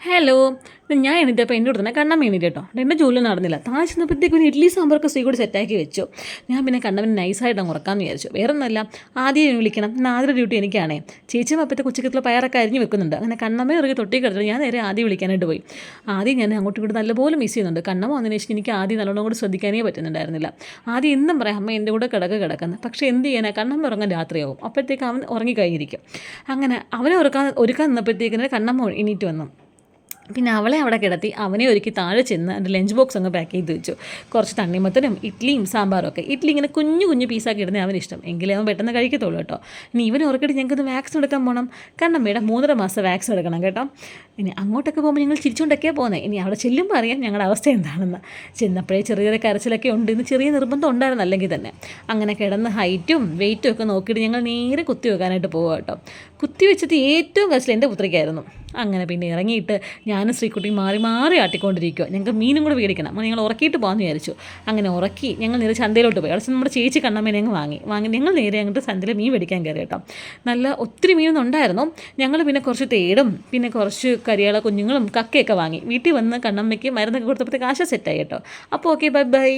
Hello. ഞാൻ എണീറ്റപ്പോൾ എൻ്റെ കൂടെ തന്നെ കണ്ണമ്മ എണീറ്റ് കേട്ടോ. എൻ്റെ ജോലി നടന്നില്ല. താഴെ ചെന്നപ്പോഴത്തേക്കും ഇഡ്ഡലി സാമ്പാറൊക്കെ ശ്രീകൂടി സെറ്റാക്കി വെച്ചു. ഞാൻ പിന്നെ കണ്ണമ്മനെ നൈസായിട്ട് അങ്ങ് ഉറക്കാമെന്ന് വിചാരിച്ചു. വേറെ ഒന്നല്ല, ആദ്യം വിളിക്കണം. ഇന്ന് ആദ്യ ഡ്യൂട്ടി എനിക്കാണേ. ചേച്ചിയും അപ്പത്തെ കൊച്ചിക്കത്തിലെ പയറൊക്കെ അരിഞ്ഞ് വെക്കുന്നുണ്ട്. അങ്ങനെ കണ്ണമ്മ ഇറങ്ങി തൊട്ടി കിടത്തിട്ട് ഞാൻ നേരെ ആദ്യം വിളിക്കാനായിട്ട് പോയി. ആദ്യം ഞാൻ അങ്ങോട്ടും ഇങ്ങോട്ട് നല്ലപോലെ മിസ് ചെയ്യുന്നുണ്ട്. കണ്ണമ്മ വന്നതിന് ശേഷം എനിക്ക് ആദ്യം നല്ലോണം കൂടി ശ്രദ്ധിക്കാനേ പറ്റുന്നുണ്ടായിരുന്നില്ല. ആദ്യം എന്നും പറയാം അമ്മ എൻ്റെ കൂടെ കിടക്കുന്നത്. പക്ഷേ എന്ത് ചെയ്യാനാ, കണ്ണമ്മ ഉറങ്ങാൻ രാത്രിയാവും. അപ്പോഴത്തേക്ക് അവൻ ഉറങ്ങിക്കഴിഞ്ഞിരിക്കും. അങ്ങനെ അവനെ ഒരുക്കാൻ നിന്നപ്പോഴത്തേക്കിന് കണ്ണമ്മ എണീറ്റ് വന്നു. പിന്നെ അവളെ അവിടെ കിടത്തി അവനെ ഒരുക്കി താഴെ ചെന്ന് എൻ്റെ ലഞ്ച് ബോക്സ് അങ്ങ് പാക്ക് ചെയ്ത് വെച്ചു. കുറച്ച് തണ്ണിമത്തനും ഇഡ്ഡലിയും സാമ്പാറും ഒക്കെ. ഇഡ്ഡലി ഇങ്ങനെ കുഞ്ഞു കുഞ്ഞു പീസാക്കി ഇടുന്നേ അവനിഷ്ടം. എങ്കിലേ അവൻ പെട്ടെന്ന് കഴിക്കത്തുള്ളൂ കേട്ടോ. ഇനി ഇവനെ ഉറക്കിയിട്ട് ഞങ്ങൾക്കൊന്ന് വാക്സിൻ എടുക്കാൻ പോകണം. കണ്ണമ്മയുടെ 3.5 മാസം വാക്സിൻ എടുക്കണം കേട്ടോ. ഇനി അങ്ങോട്ടൊക്കെ പോകുമ്പോൾ ഞങ്ങൾ ചിരിച്ചുകൊണ്ടൊക്കെയാണ് പോകുന്നത്. ഇനി അവിടെ ചെല്ലുമ്പോൾ അറിയാം ഞങ്ങളുടെ അവസ്ഥ എന്താണെന്ന്. ചെന്നപ്പോഴേ ചെറിയ ചെറിയ കരച്ചിലൊക്കെ ഉണ്ട്. ഇന്ന് ചെറിയ നിർബന്ധം ഉണ്ടായിരുന്നു അല്ലെങ്കിൽ തന്നെ. അങ്ങനെ കിടന്ന് ഹൈറ്റും വെയിറ്റും ഒക്കെ നോക്കിയിട്ട് ഞങ്ങൾ നേരെ കുത്തി വെക്കാനായിട്ട് പോകുക കേട്ടോ. കുത്തി വെച്ചിട്ട് ഏറ്റവും കരച്ചിൽ എൻ്റെ പുത്രിക്കായിരുന്നു. അങ്ങനെ പിന്നെ ഇറങ്ങിയിട്ട് ഞാനും ശ്രീക്കുട്ടിയും മാറി മാറി ആട്ടിക്കൊണ്ടിരിക്കുക. ഞങ്ങൾക്ക് മീനും കൂടെ മേടിക്കണം. അപ്പോൾ ഞങ്ങൾ ഉറക്കിയിട്ട് പോകാമെന്ന് വിചാരിച്ചു. അങ്ങനെ ഉറക്കി ഞങ്ങൾ നേരെ ചന്തയിലോട്ട് പോയി. അവിടെ നമ്മുടെ ചേച്ചി കണ്ണമ്മേനെ അങ്ങ് വാങ്ങി ഞങ്ങൾ നേരെ അങ്ങോട്ട് ചന്തയിൽ മീൻ മേടിക്കാൻ കയറി കേട്ടോ. നല്ല ഒത്തിരി മീനൊന്നും ഉണ്ടായിരുന്നു. ഞങ്ങൾ പിന്നെ കുറച്ച് തേടും പിന്നെ കുറച്ച് കരിയാള കുഞ്ഞുങ്ങളും കക്കയൊക്കെ വാങ്ങി വീട്ടിൽ വന്ന് കണ്ണമ്മയ്ക്ക് മരുന്നൊക്കെ കൊടുത്തപ്പോഴത്തേക്ക് ആശ സെറ്റായി കേട്ടോ. അപ്പോൾ ഓക്കെ, ബൈ ബൈ.